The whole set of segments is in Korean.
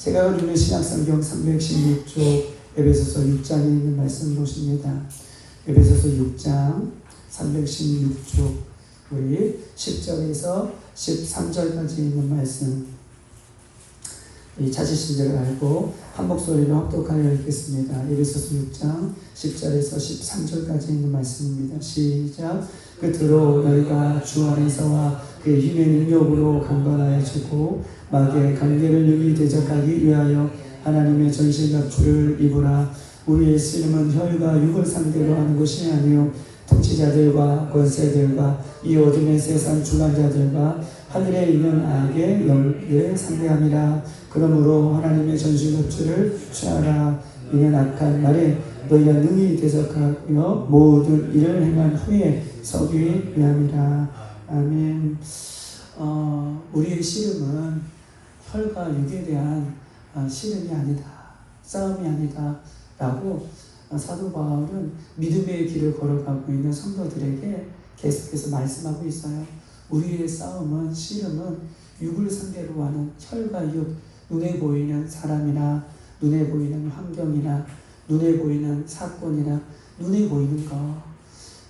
제가 읽는 신약성경 316쪽 에베소서 6장에 있는 말씀 보십니다. 에베소서 6장 316쪽 우리 10절에서 13절까지 있는 말씀, 이 찾으신 줄 알고 한 목소리로 합독하여 읽겠습니다. 에베소서 6장 10절에서 13절까지 있는 말씀입니다. 시작. 끝으로 너희가 주 안에서와 그의 힘의 능력으로 강건하여 지고 마귀의 관계를 능히 대적하기 위하여 하나님의 전신갑주를 입으라. 우리의 씨름은 혈과 육을 상대로 하는 것이 아니요 통치자들과 권세들과 이 어둠의 세상 주관자들과 하늘에 있는 악의 영들을 상대함이라. 그러므로 하나님의 전신갑주를 취하라. 이는 악한 날에 너희가 능히 대적하며 모든 일을 행한 후에 서기 위함이라. 아멘. 우리의 씨름은 혈과 육에 대한 씨름이 아니다, 싸움이 아니다 라고 사도 바울은 믿음의 길을 걸어가고 있는 성도들에게 계속해서 말씀하고 있어요. 우리의 싸움은, 씨름은 육을 상대로 하는 혈과 육, 눈에 보이는 사람이나 눈에 보이는 환경이나 눈에 보이는 사건이나 눈에 보이는 것.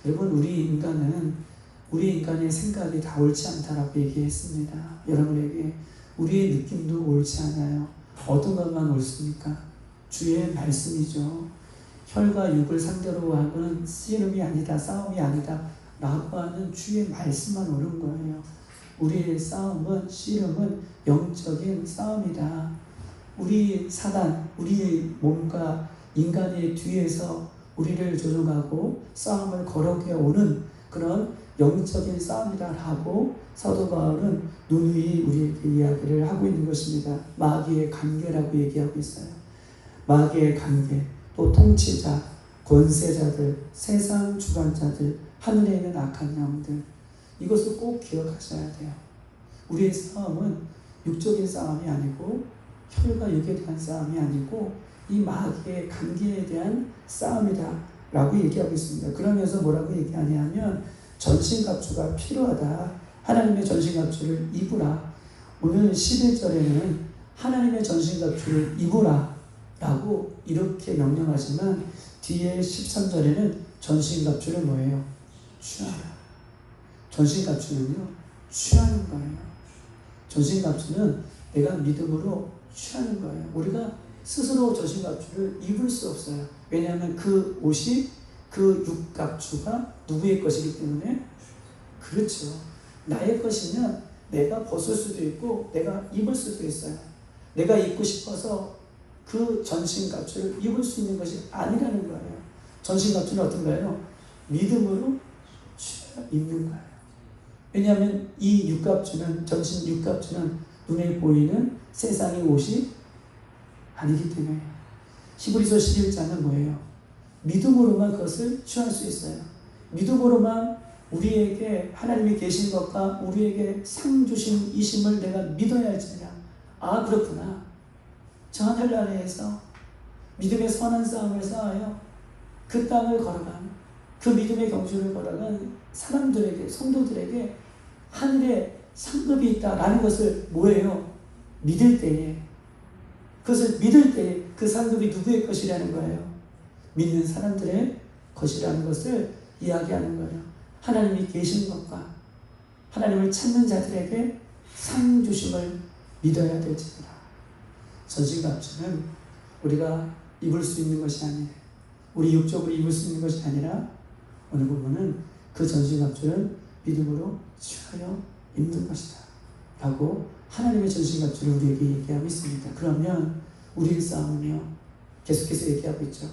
여러분, 우리 인간의 생각이 다 옳지 않다라고 얘기했습니다. 여러분에게 우리의 느낌도 옳지 않아요. 어떤 것만 옳습니까? 주의 말씀이죠. 혈과 육을 상대로 하고는 씨름이 아니다, 싸움이 아니다 라고 하는 주의 말씀만 옳은 거예요. 우리의 싸움은, 씨름은 영적인 싸움이다. 우리 사단, 우리의 몸과 인간의 뒤에서 우리를 조종하고 싸움을 걸어오게 오는 그런 영적인 싸움이다 라고 사도 바울은 누누이 우리에게 이야기를 하고 있는 것입니다. 마귀의 관계라고 얘기하고 있어요. 마귀의 관계, 또 통치자, 권세자들, 세상 주관자들, 하늘에 있는 악한 영들, 이것을 꼭 기억하셔야 돼요. 우리의 싸움은 육적인 싸움이 아니고 혈과 육에 대한 싸움이 아니고 이 마귀의 관계에 대한 싸움이다 라고 얘기하고 있습니다. 그러면서 뭐라고 얘기하냐면 전신갑주가 필요하다. 하나님의 전신갑주를 입으라. 오늘 11절에는 하나님의 전신갑주를 입으라 라고 이렇게 명령하지만 뒤에 13절에는 전신갑주를 뭐예요? 취하라. 전신갑주는요, 취하는 거예요. 전신갑주는 내가 믿음으로 취하는 거예요. 우리가 스스로 전신갑주를 입을 수 없어요. 왜냐하면 그 옷이, 그 육갑주가 누구의 것이기 때문에. 그렇죠. 나의 것이면 내가 벗을 수도 있고 내가 입을 수도 있어요. 내가 입고 싶어서 그 전신갑주를 입을 수 있는 것이 아니라는 거예요. 전신갑주는 어떤 거예요? 믿음으로 입는 거예요. 왜냐하면 이 육갑주는, 전신 육갑주는 눈에 보이는 세상의 옷이 아니기 때문에. 히브리서 11장은 뭐예요? 믿음으로만 그것을 취할 수 있어요. 믿음으로만 우리에게 하나님이 계신 것과 우리에게 상 주신 이심을 내가 믿어야 할지니라. 아, 그렇구나. 저 하늘 아래에서 믿음의 선한 싸움을 싸워요. 그 땅을 걸어간, 그 믿음의 경주를 걸어간 사람들에게, 성도들에게 하늘에 상급이 있다라는 것을 뭐예요? 믿을 때에, 그것을 믿을 때에 그 상급이 누구의 것이라는 거예요? 믿는 사람들의 것이라는 것을 이야기하는 거예요. 하나님이 계신 것과 하나님을 찾는 자들에게 상 주심을 믿어야 될지니라. 전신갑주는 우리가 입을 수 있는 것이 아니에요. 우리 육적으로 입을 수 있는 것이 아니라 오늘 부분은 그 전신갑주는 믿음으로 취하여 입는 것이다 라고 하나님의 전신갑주를 우리에게 얘기하고 있습니다. 그러면 우리의 싸움은요, 계속해서 얘기하고 있죠.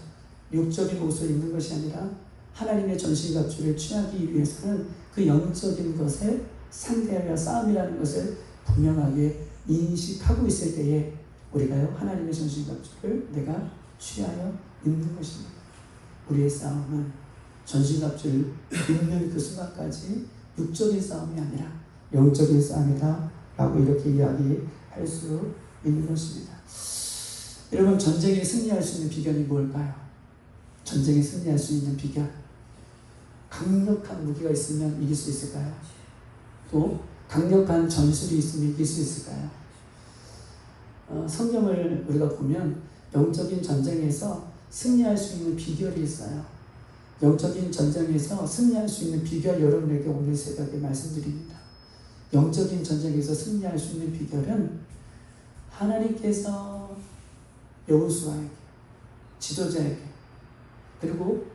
육적인 옷을 입는 것이 아니라 하나님의 전신갑주를 취하기 위해서는 그 영적인 것에 상대하여 싸움이라는 것을 분명하게 인식하고 있을 때에 우리가요, 하나님의 전신갑주를 내가 취하여 입는 것입니다. 우리의 싸움은 전신갑주를 입는 그 순간까지 육적인 싸움이 아니라 영적인 싸움이다 라고 이렇게 이야기할 수 있는 것입니다. 여러분, 전쟁에 승리할 수 있는 비결이 뭘까요? 전쟁에 승리할 수 있는 비결, 강력한 무기가 있으면 이길 수 있을까요? 또 강력한 전술이 있으면 이길 수 있을까요? 성경을 우리가 보면 영적인 전쟁에서 승리할 수 있는 비결이 있어요. 영적인 전쟁에서 승리할 수 있는 비결 여러분에게 오늘 새벽에 말씀드립니다. 영적인 전쟁에서 승리할 수 있는 비결은 하나님께서 여호수아에게, 지도자에게, 그리고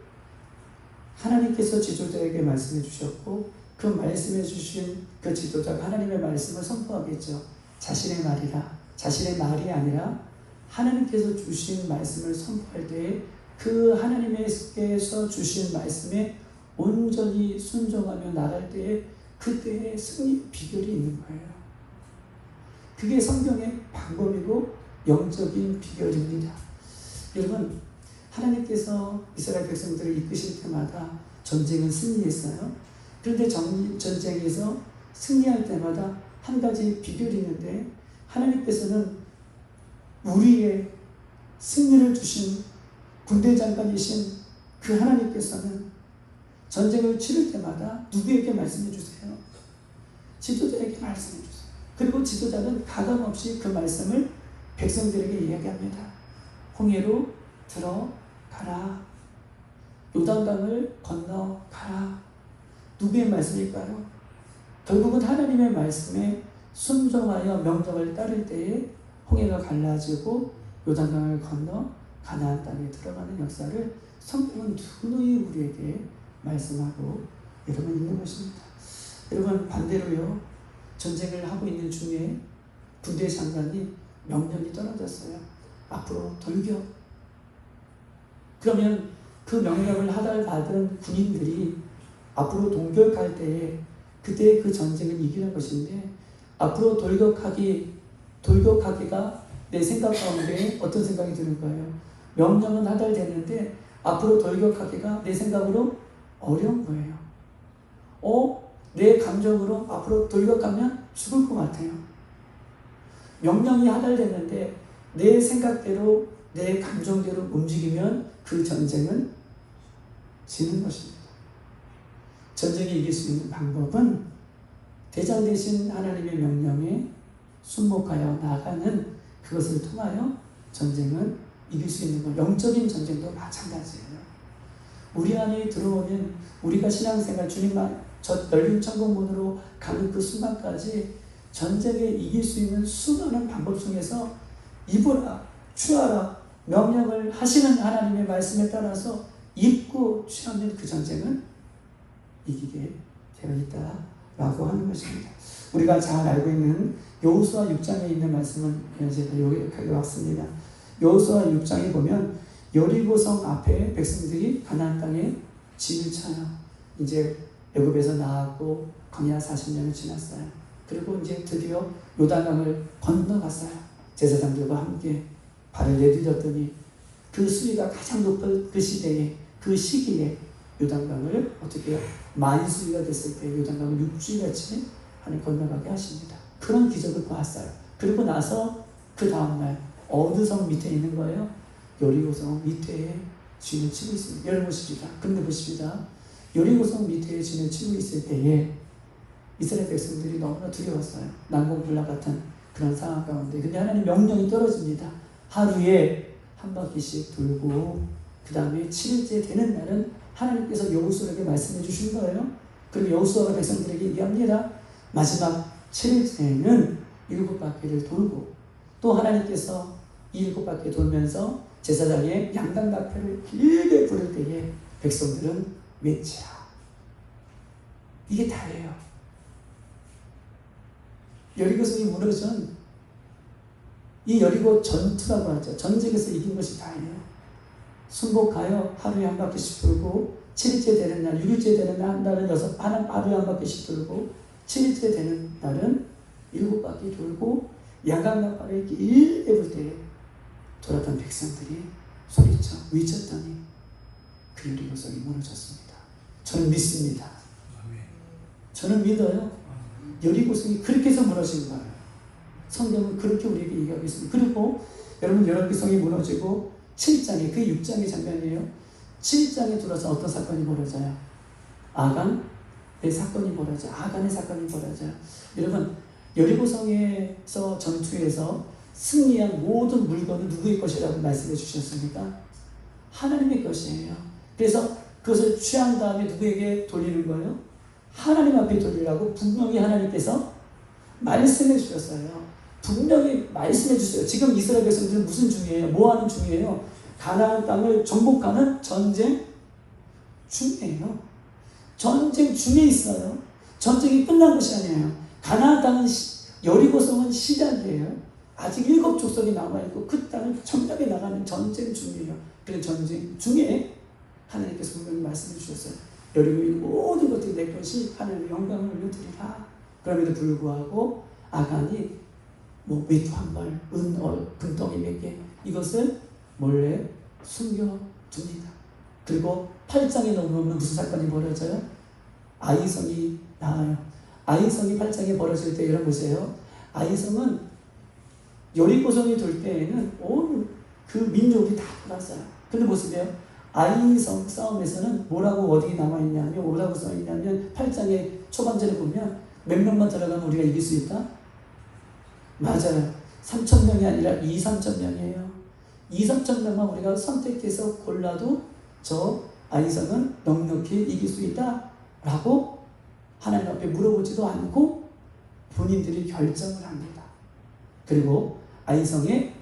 하나님께서 지도자에게 말씀해 주셨고 그 말씀해 주신 그 지도자가 하나님의 말씀을 선포하겠죠. 자신의 말이라, 자신의 말이 아니라 하나님께서 주신 말씀을 선포할 때에 그 하나님께서 주신 말씀에 온전히 순종하며 나갈 때에 그때의 승리 비결이 있는 거예요. 그게 성경의 방법이고 영적인 비결입니다. 여러분, 하나님께서 이스라엘 백성들을 이끄실 때마다 전쟁은 승리했어요. 그런데 전쟁에서 승리할 때마다 한 가지 비결이 있는데 하나님께서는 우리의 승리를 주신 군대 장관이신 그 하나님께서는 전쟁을 치를 때마다 누구에게 말씀해 주세요? 지도자에게 말씀해 주세요. 그리고 지도자는 가감없이 그 말씀을 백성들에게 이야기합니다. 홍해로 들어가라. 요단강을 건너가라. 누구의 말씀일까요? 결국은 하나님의 말씀에 순종하여 명령을 따를 때에 홍해가 갈라지고 요단강을 건너 가나안 땅에 들어가는 역사를 성경은 누누이 우리에게 말씀하고 여러분 있는 것입니다. 여러분 반대로요. 전쟁을 하고 있는 중에 군대 장관이 명령이 떨어졌어요. 앞으로 돌격. 그러면 그 명령을 하달받은 군인들이 앞으로 돌격할 때에 그때 그 전쟁을 이기는 것인데 앞으로 돌격하기가 내 생각 가운데 어떤 생각이 드는 거예요? 명령은 하달되는데 앞으로 돌격하기가 내 생각으로 어려운 거예요. 내 감정으로 앞으로 돌격하면 죽을 것 같아요. 명령이 하달됐는데 내 생각대로 내 감정대로 움직이면 그 전쟁은 지는 것입니다. 전쟁에 이길 수 있는 방법은 대장 되신 하나님의 명령에 순목하여 나가는 그것을 통하여 전쟁은 이길 수 있는 것. 영적인 전쟁도 마찬가지예요. 우리 안에 들어오면 우리가 신앙생활 주님만 저 넓은 천국문으로 가는 그 순간까지 전쟁에 이길 수 있는 수많은 방법 중에서 입으라, 취하라, 명령을 하시는 하나님의 말씀에 따라서 입고 취하면 그 전쟁은 이기게 되어 있다라고 하는 것입니다. 우리가 잘 알고 있는 여호수아 6장에 있는 말씀은 제가 요약하게 왔습니다. 여호수아 6장에 보면 여리고성 앞에 백성들이 가나안 땅에 진을 쳐요. 이제 애굽에서 나왔고 광야 40년을 지났어요. 그리고 이제 드디어 요단강을 건너갔어요. 제사장들과 함께 발을 내디뎠더니 그 수위가 가장 높은 그 시대에 그 시기에 요단강을 어떻게 해요? 만수위가 됐을 때 요단강을 육지같이 하늘 건너가게 하십니다. 그런 기적을 보았어요. 그리고 나서 그 다음날 어느 성 밑에 있는 거예요? 여리고성 밑에 진을 치고 있습니다. 여러분 보십시다. 근데 보십시다. 여리고성 밑에 진을 치고 있을 때에 이스라엘 백성들이 너무나 두려웠어요. 난공불락 같은 그런 상황 가운데. 근데 하나님 명령이 떨어집니다. 하루에 한 바퀴씩 돌고 그 다음에 7일째 되는 날은 하나님께서 여호수아에게 말씀해 주신 거예요. 그리고 여호수아가 백성들에게 얘기합니다. 마지막 7일째는 7바퀴를 돌고 또 하나님께서 이 7바퀴 돌면서 제사장의 양당나팔을 길게 부를 때에 백성들은 외치라. 이게 다예요. 여리고성이 무너진 이 여리고 전투라고 하죠. 전쟁에서 이긴 것이 다예요. 순복하여 하루에 한 바퀴씩 돌고 7일째 되는 날, 6일째 되는 날은 하루에 한 바퀴씩 돌고 7일째 되는 날은 7바퀴 돌고 양강나팔을 길게 불 때에 돌았던 백성들이 소리쳐 외쳤더니 그 여리고성이 무너졌습니다. 저는 믿습니다. 저는 믿어요. 여리고성이 그렇게 해서 무너진 거예요. 성경은 그렇게 우리에게 얘기하고 있습니다. 그리고 여러분 여리고성이 무너지고 7장에 그 6장의 장면이에요. 7장에 들어서 어떤 사건이 벌어져요? 아간의 사건이 벌어져요. 여러분 여리고성에서 전투에서 승리한 모든 물건은 누구의 것이라고 말씀해 주셨습니까? 하나님의 것이에요. 그래서 그것을 취한 다음에 누구에게 돌리는 거예요? 하나님 앞에 돌리라고 분명히 하나님께서 말씀해 주셨어요. 분명히 말씀해 주세요. 지금 이스라엘 백성들은 무슨 중이에요? 뭐 하는 중이에요? 가나안 땅을 정복하는 전쟁 중이에요. 전쟁 중에 있어요. 전쟁이 끝난 것이 아니에요. 가나안 땅은 여리고성은 시작이에요. 아직 7 족속이 남아있고 그 땅을 점령해 나가는 전쟁 중이에요. 그 전쟁 중에 하나님께서 분명히 말씀해 주셨어요. 여리고의 모든 것들이 내 것이 하나님의 영광을 올려드리라. 그럼에도 불구하고 아간이 외투 한 벌, 금덩이 몇 개, 이것을 몰래 숨겨둡니다. 그리고 8장에 넘으면 무슨 사건이 벌어져요? 아이성이 나와요. 아이성이 8장에 벌어질 때 여러분 보세요. 아이성은 여리고성이 돌 때에는 온 그 민족이 다 돌았어요. 근데 보세요. 아이성 싸움에서는 뭐라고 어디 남아있냐면, 뭐라고 써있냐면 8장의 초반절에 보면 몇 명만 들어가면 우리가 이길 수 있다? 맞아요. 3,000명이 아니라 2,000~3,000명이에요. 2,000~3,000명만 우리가 선택해서 골라도 저 아이성은 넉넉히 이길 수 있다 라고 하나님 앞에 물어보지도 않고 본인들이 결정을 합니다. 그리고 아이성에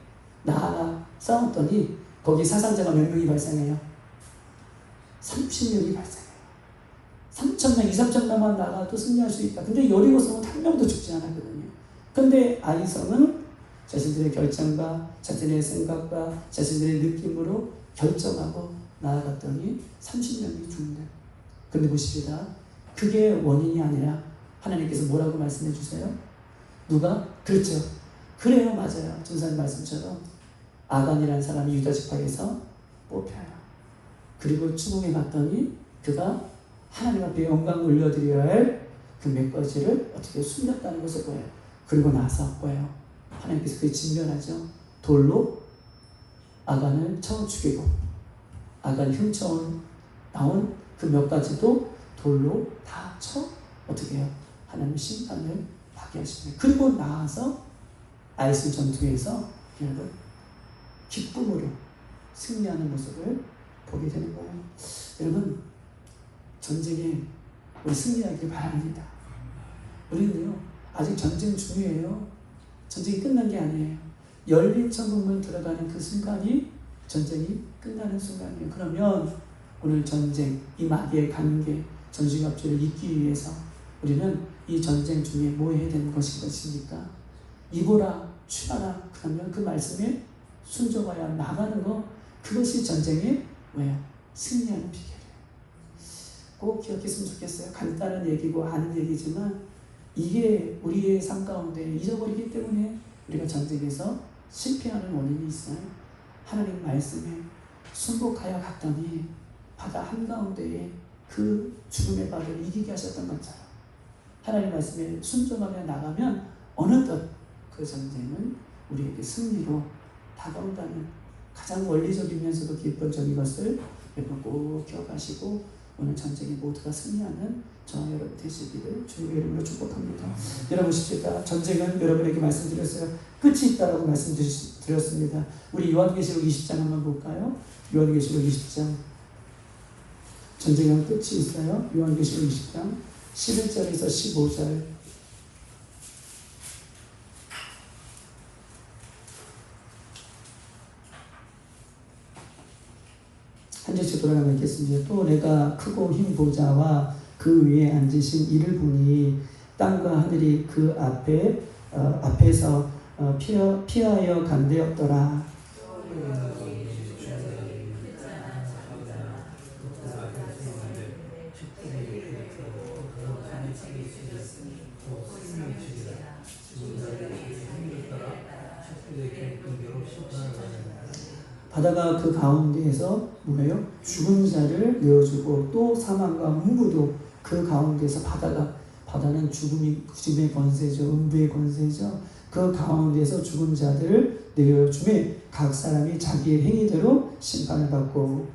나아가 싸웠더니 거기 사상자가 몇 명이 발생해요? 30명이 발생해요. 3,000명, 2,000~3,000명만 나가도 승리할 수 있다. 근데 여리고성은 한 명도 죽지 않았거든요. 근데 아이성은 자신들의 결정과 자신의 생각과 자신들의 느낌으로 결정하고 나아갔더니 30명이 죽는다. 근데 보십시다. 그게 원인이 아니라 하나님께서 뭐라고 말씀해 주세요? 누가? 그렇죠. 그래요. 맞아요. 전사님 말씀처럼 아간이라는 사람이 유다 지파에서 뽑혀요. 그리고 추궁에 갔더니 그가 하나님 앞에 영광을 올려드려야 할 그 몇 가지를 어떻게 숨겼다는 것을 보여요. 그리고 나서 보여요. 하나님께서 그게 진멸하죠. 돌로 아간을 쳐 죽이고 아간이 훔쳐온 나온 그 몇 가지도 돌로 다 쳐 어떻게 해요? 하나님 심판을 받게 하십니다. 그리고 나와서 아이스 전투에서 여러분 기쁨으로 승리하는 모습을 보게 되는 거예요. 여러분 전쟁에 우리 승리하길 바랍니다. 우리는요 아직 전쟁 중이에요. 전쟁이 끝난 게 아니에요. 열린 천국문 들어가는 그 순간이 전쟁이 끝나는 순간이에요. 그러면 오늘 전쟁, 이 마귀의 관계, 전신갑주를 잇기 위해서 우리는 이 전쟁 중에 뭐 해야 되는 것입니까? 이보라, 취하라. 그러면 그 말씀에 순종하여 나가는 거, 그것이 전쟁의 뭐예요? 승리하는 비결이에요. 꼭 기억했으면 좋겠어요. 간단한 얘기고 아는 얘기지만 이게 우리의 삶 가운데 잊어버리기 때문에 우리가 전쟁에서 실패하는 원인이 있어요. 하나님 말씀에 순복하여 갔더니 바다 한가운데에 그 죽음의 바다를 이기게 하셨던 것처럼 하나님 말씀에 순종하며 나가면 어느덧 그 전쟁은 우리에게 승리로 다가온다는 가장 원리적이면서도 기본적인 것을 여러분 꼭 기억하시고 오늘 전쟁에 모두가 승리하는 저와 여러분 되시기를 주님의 이름으로 축복합니다. 여러분 보십시다. 전쟁은 여러분에게 말씀드렸어요. 끝이 있다라고 말씀드렸습니다. 우리 요한계시록 20장 한번 볼까요? 요한계시록 20장 전쟁은 끝이 있어요. 요한계시록 20장 11절에서 15절 한 절씩 돌아가며 읽겠습니다. 또 내가 크고 흰 보좌와 그 위에 앉으신 이를 보니 땅과 하늘이 그 앞에서 피하여 간되었더라. 바다가 그 가운데에서 뭐예요? 죽은 자를 내어주고 또 사망과 음부도 그 가운데에서 바다는 죽음의 권세죠. 음부의 권세죠. 그 가운데에서 죽은 자들을 내어주매 각 사람이 자기의 행위대로 심판을 받고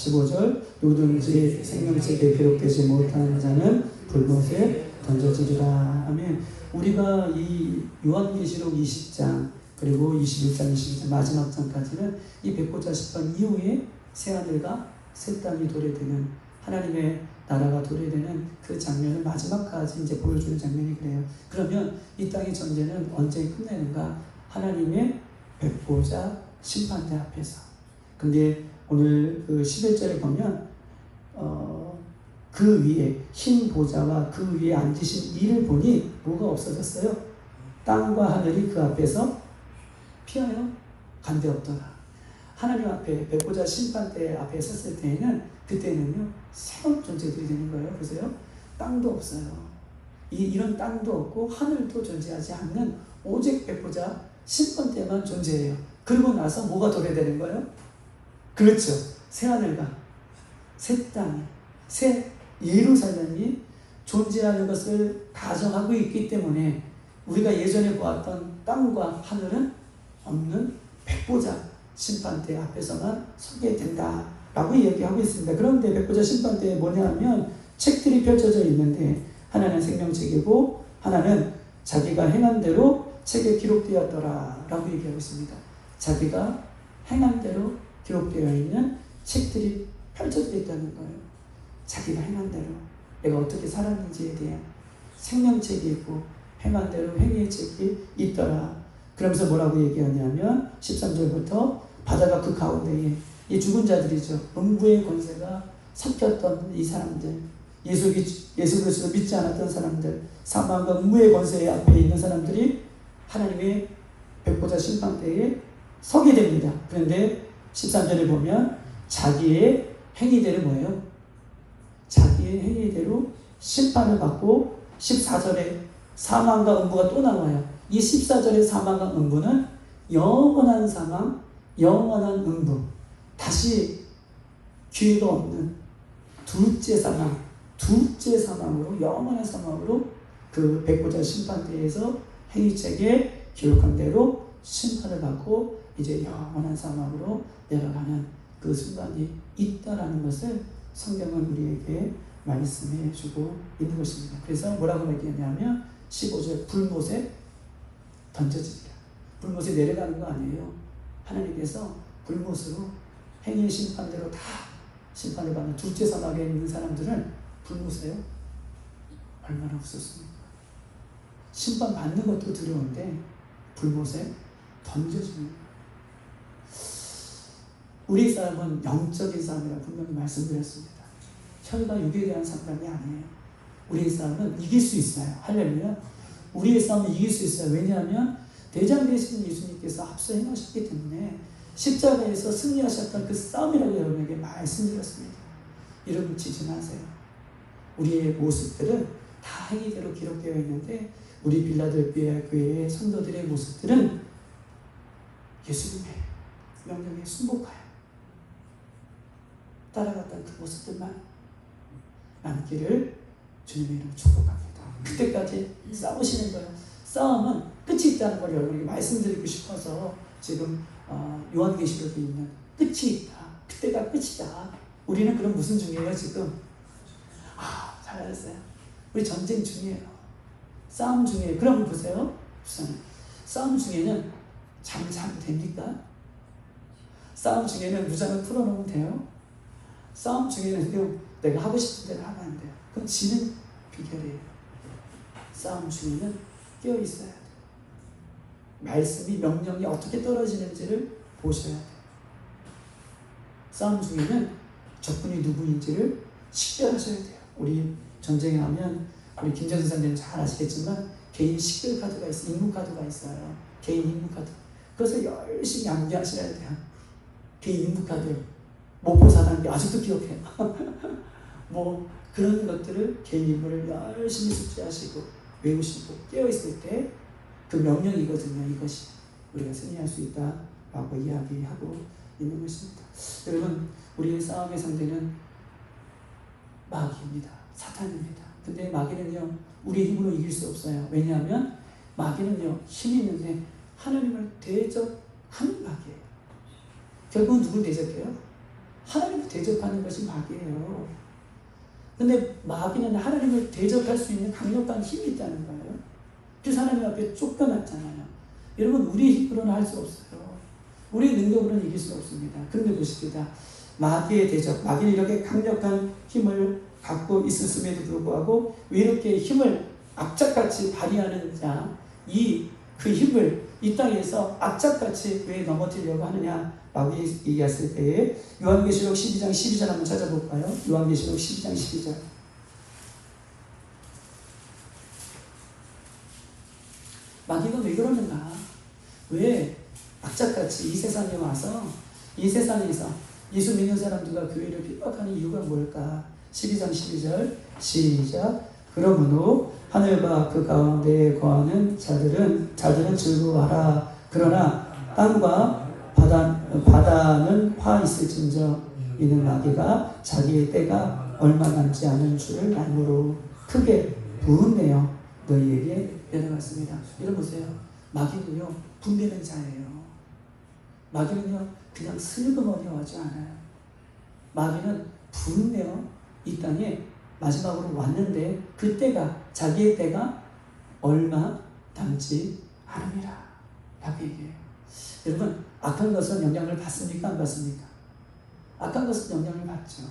15절 누구든지 생명책에 기록되지 못한 자는 불못에 던져지리라. 아멘. 우리가 이 요한계시록 20장 그리고 21장, 22장 마지막 장까지는 이 백보자 심판 이후에 새하늘과 새 땅이 도래되는 하나님의 나라가 도래되는 그 장면을 마지막까지 이제 보여주는 장면이 그래요. 그러면 이 땅의 전쟁은 언제 끝내는가? 하나님의 백보자 심판대 앞에서. 근데 오늘 그 11절에 보면 그 위에 흰 보좌와 그 위에 앉으신 이를 보니 뭐가 없어졌어요? 땅과 하늘이 그 앞에서 피하여 간데 없더라. 하나님 앞에 백보자 심판대 앞에 섰을 때에는 그때는요 새로운 존재들이 되는 거예요. 보세요. 땅도 없어요. 이런 땅도 없고 하늘도 존재하지 않는 오직 백보자 심판대만 존재해요. 그러고 나서 뭐가 도래되는 거예요? 그렇죠. 새 하늘과 새 땅이 새 예루살렘이 존재하는 것을 가정하고 있기 때문에 우리가 예전에 보았던 땅과 하늘은 없는 백보자 심판대 앞에서만 서게 된다라고 얘기하고 있습니다. 그런데 백보자 심판대에 뭐냐 하면 책들이 펼쳐져 있는데 하나는 생명책이고 하나는 자기가 행한 대로 책에 기록되었더라 라고 얘기하고 있습니다. 자기가 행한 대로 기록되어 있는 책들이 펼쳐져 있다는 거예요. 자기가 행한 대로 내가 어떻게 살았는지에 대한 생명책이 있고 행한 대로 행위의 책이 있더라. 그러면서 뭐라고 얘기하냐면 13절부터 바다가 그 가운데에 이 죽은 자들이죠. 음부의 권세가 섞였던 이 사람들, 예수 그리스도를 믿지 않았던 사람들, 사망과 음부의 권세 앞에 있는 사람들이 하나님의 백보자 심판대에 서게 됩니다. 그런데 13절을 보면 자기의 행위대로 뭐예요? 자기의 행위대로 심판을 받고 14절에 사망과 음부가 또 나와요. 이 14절의 사망과 음부는 영원한 사망, 영원한 음부, 다시 기회가 없는 둘째 사망으로 영원한 사망으로 그 백보자 심판대에서 행위책에 기록한 대로 심판을 받고 이제 영원한 사망으로 내려가는 그 순간이 있다라는 것을 성경은 우리에게 말씀해 주고 있는 것입니다. 그래서 뭐라고 얘기하냐면 15절 불못에 던져지리라. 불못에 내려가는 거 아니에요. 하나님께서 불못으로 행위의 심판대로 다 심판을 받는 둘째 사막에 있는 사람들은 불못에요. 얼마나 없었습니까? 심판 받는 것도 두려운데 불못에 던져집니다. 우리 싸움은 영적인 싸움이라고 분명히 말씀드렸습니다. 혈과 육에 대한 싸움이 아니에요. 우리의 싸움은 이길 수 있어요. 할렐루야. 우리의 싸움은 이길 수 있어요. 왜냐하면 대장 되신 예수님께서 앞서 행하셨기 때문에 십자가에서 승리하셨던 그 싸움이라고 여러분에게 말씀드렸습니다. 여러분 지지 마세요. 우리의 모습들은 다 행위대로 기록되어 있는데 우리 빌라델피아 교회의 성도들의 모습들은 예수님의 명령에 순복하여 따라갔던 그 모습들만 남기를 주님의 이름으로 축복합니다. 그때까지 싸우시는 거예요. 싸움은 끝이 있다는 걸 여러분에게 말씀드리고 싶어서 지금 요한계시록에 있는 끝이 있다. 그때가 끝이다. 우리는 그럼 무슨 중이에요 지금? 잘하셨어요. 우리 전쟁 중이에요. 싸움 중이에요. 그럼 보세요. 우선 싸움 중에는 잠자면 됩니까? 싸움 중에는 무장을 풀어놓으면 돼요? 싸움 중에는 내가 하고 싶은 대로 하면 안 돼요. 그건 지는 비결이에요. 싸움 중에는 깨어있어야 돼요. 말씀이 명령이 어떻게 떨어지는지를 보셔야 돼요. 싸움 중에는 적군이 누구인지를 식별하셔야 돼요. 우리 전쟁에 하면 우리 김정선 선생님 잘 아시겠지만 개인 식별 카드가 있어요. 임무 카드가 있어요. 개인 임무 카드. 그래서 열심히 암기하셔야 돼요. 개인 임무 카드. 모포사단계 아직도 기억해요. 뭐 그런 것들을 개인 임무를 열심히 숙지하시고 외우시고 깨어있을 때 그 명령이거든요. 이것이 우리가 승리할 수 있다라고 이야기하고 있는 것입니다. 여러분 우리의 싸움의 상대는 마귀입니다. 사탄입니다. 근데 마귀는요 우리의 힘으로 이길 수 없어요. 왜냐하면 마귀는요 힘이 있는데 하나님을 대적하는 마귀예요. 결국은 누굴 대적해요? 하나님을 대적하는 것이 마귀예요. 근데 마귀는 하나님을 대적할 수 있는 강력한 힘이 있다는 거예요. 그래서 하나님 앞에 쫓겨났잖아요. 여러분, 우리 힘으로는 할 수 없어요. 우리 능력으로는 이길 수 없습니다. 그런데 보십시다. 마귀의 대적, 마귀는 이렇게 강력한 힘을 갖고 있었음에도 불구하고 왜 이렇게 힘을 악착같이 발휘하는 자, 그 힘을 이 땅에서 악착같이 왜 넘어뜨리려고 하느냐 라고 얘기했을 때에 요한계시록 12장 12절 한번 찾아볼까요? 요한계시록 12장 12절. 마귀가 왜 그러는가? 왜 악착같이 이 세상에 와서 이 세상에서 예수 믿는 사람들과 교회를 핍박하는 이유가 뭘까? 12장 12절 시작. 그러므로 하늘과 그 가운데에 거하는 자들은 즐거워하라. 그러나 땅과 바다는 화 있을진저 이는 마귀가 자기의 때가 얼마 남지 않은 줄을 알므로 크게 분내어 너희에게 내려갔습니다. 이러 보세요. 마귀는요, 분내는 자예요. 마귀는요, 그냥 슬그머니 오지 않아요. 마귀는 분내어 이 땅에 마지막으로 왔는데 그 때가, 자기의 때가 얼마 남지 않음이라 라고 얘기해요. 여러분, 악한 것은 영향을 받습니까? 안 받습니까? 악한 것은 영향을 받죠.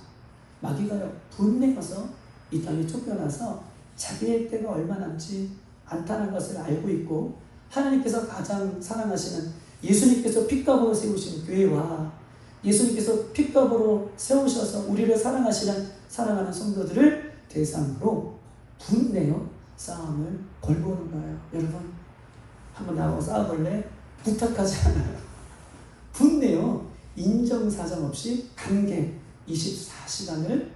마귀가요, 분내어서 이 땅에 쫓겨나서 자기의 때가 얼마 남지 않다는 것을 알고 있고, 하나님께서 가장 사랑하시는 예수님께서 핏값으로 세우신 교회와 예수님께서 핏값으로 세우셔서 우리를 사랑하는 성도들을 대상으로 분내어 싸움을 걸고 오는 거예요. 여러분, 한번 나하고 싸워볼래? 부탁하지 않아요. 분내어 인정사정 없이 관계 24시간을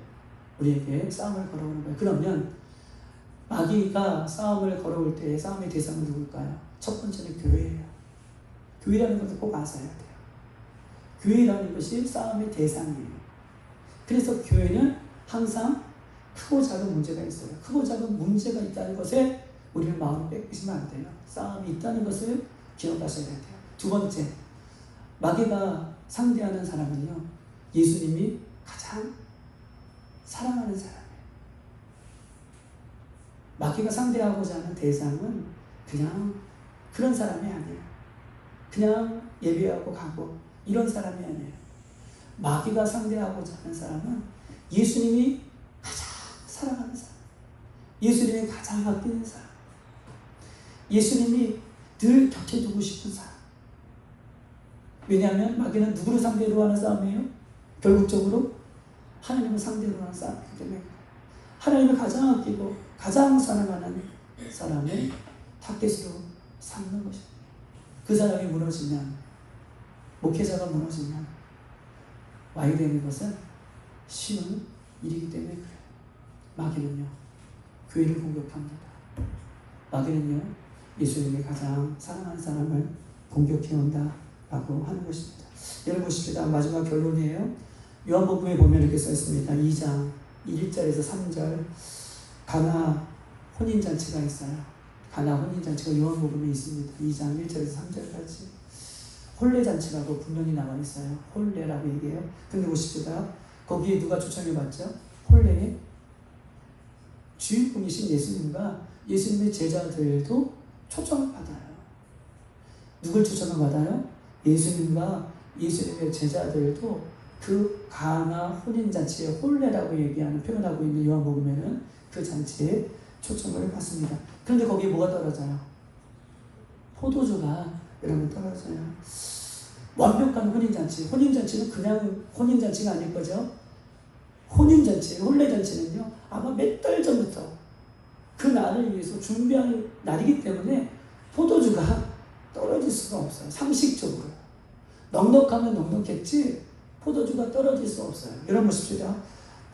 우리에게 싸움을 걸어오는 거예요. 그러면 마귀가 싸움을 걸어올 때 싸움의 대상은 누굴까요? 첫 번째는 교회예요. 교회라는 것을 꼭 아셔야 돼요. 교회라는 것이 싸움의 대상이에요. 그래서 교회는 항상 크고 작은 문제가 있어요. 크고 작은 문제가 있다는 것에 우리는 마음을 뺏기시면 안 돼요. 싸움이 있다는 것을 기억하셔야 돼요. 두 번째, 마귀가 상대하는 사람은요, 예수님이 가장 사랑하는 사람이에요. 마귀가 상대하고자 하는 대상은 그냥 그런 사람이 아니에요. 그냥 예배하고 가고 이런 사람이 아니에요. 마귀가 상대하고자 하는 사람은 예수님이 가장 사랑하는 사람, 예수님이 가장 아끼는 사람, 예수님이 늘 곁에 두고 싶은 사람. 왜냐하면 마귀는 누구를 상대로 하는 싸움이에요? 결국적으로 하나님을 상대로 하는 싸움이기 때문에 하나님을 가장 아끼고 가장 사랑하는 사람을 타겟으로 삼는 것입니다. 그 사람이 무너지면, 목회자가 무너지면 와야 되는 것은 쉬운 일이기 때문에 그래요. 마귀는요, 교회를 공격합니다. 마귀는요, 예수님이 가장 사랑하는 사람을 공격해온다 라고 하는 것입니다. 여러분 보십시다. 마지막 결론이에요. 요한복음에 보면 이렇게 써있습니다. 2장 1절에서 3절 가나 혼인잔치가 있어요. 가나 혼인잔치가 요한복음에 있습니다. 2장 1절에서 3절까지 혼례잔치라고 분명히 나와 있어요. 혼례라고 얘기해요. 근데 보십시다. 거기에 누가 초청을 받죠? 혼례에 주인공이신 예수님과 예수님의 제자들도 초청을 받아요. 누굴 초청을 받아요? 예수님과 예수님의 제자들도 그 가나 혼인잔치의 혼례라고 얘기하는 표현하고 있는 요한복음에는 그 잔치에 초청을 받습니다. 그런데 거기에 뭐가 떨어져요? 포도주가 여러분 떨어져요. 완벽한 혼인잔치. 혼인잔치는 그냥 혼인잔치가 아닐 거죠. 혼인잔치, 혼례잔치는요, 아마 몇 달 전부터 그 날을 위해서 준비하는 날이기 때문에 포도주가 떨어질 수가 없어요. 상식적으로. 넉넉하면 넉넉했지 포도주가 떨어질 수 없어요. 여러분 보십시다.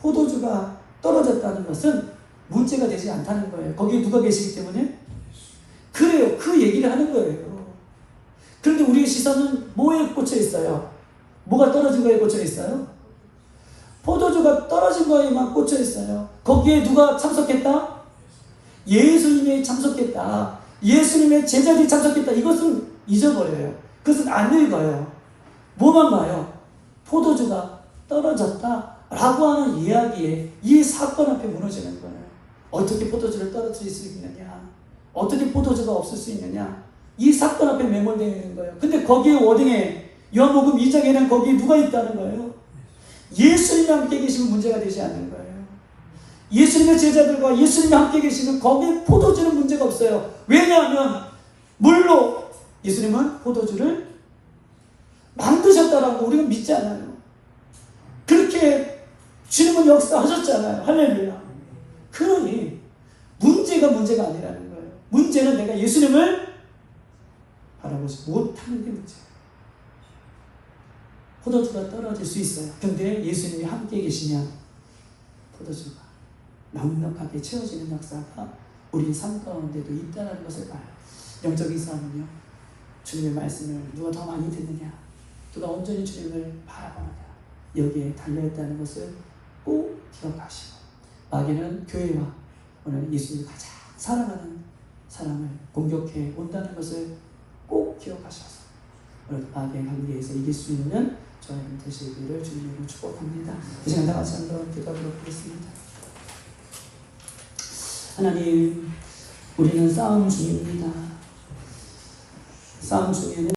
포도주가 떨어졌다는 것은 문제가 되지 않다는 거예요. 거기에 누가 계시기 때문에? 그래요. 그 얘기를 하는 거예요. 그런데 우리의 시선은 뭐에 꽂혀 있어요? 뭐가 떨어진 거에 꽂혀 있어요? 포도주가 떨어진 거에만 꽂혀 있어요. 거기에 누가 참석했다? 예수님이 참석했다. 예수님의 제자들이 참석했다. 이것은 잊어버려요. 그것은 안 읽어요. 뭐만 봐요? 포도주가 떨어졌다라고 하는 이야기에 이 사건 앞에 무너지는 거예요. 어떻게 포도주를 떨어뜨릴 수 있느냐? 어떻게 포도주가 없을 수 있느냐? 이 사건 앞에 매몰되어 있는 거예요. 근데 거기에 워딩에 요한복음 2장에는 거기에 누가 있다는 거예요? 예수님이 함께 계시면 문제가 되지 않는 거예요. 예수님의 제자들과 예수님이 함께 계시면 거기에 포도주는 문제가 없어요. 왜냐하면 물로 예수님은 포도주를 만드셨다라고 우리가 믿지 않아요. 그렇게 주님은 역사하셨잖아요. 할렐루야. 그러니 문제가 아니라는 거예요. 문제는 내가 예수님을 바라보지 못하는 게 문제예요. 포도주가 떨어질 수 있어요. 근데 예수님이 함께 계시면 포도주가 넉넉하게 채워지는 역사가 우리 삶 가운데도 있다는 것을 봐요. 영적인 싸움은요, 주님의 말씀을 누가 더 많이 듣느냐, 누가 온전히 주님을 바라보느냐, 여기에 달려있다는 것을 꼭 기억하시고, 마귀는 교회와 오늘 예수님이 가장 사랑하는 사람을 공격해 온다는 것을 꼭 기억하셔서 오늘 마귀의 관계에서 이길 수 있는 저희는 되시기를 주님으로 축복합니다. 이 시간 다 같이 한번 기도하도록 하겠습니다. 하나님, 우리는 싸움 중입니다. 싸움 중에는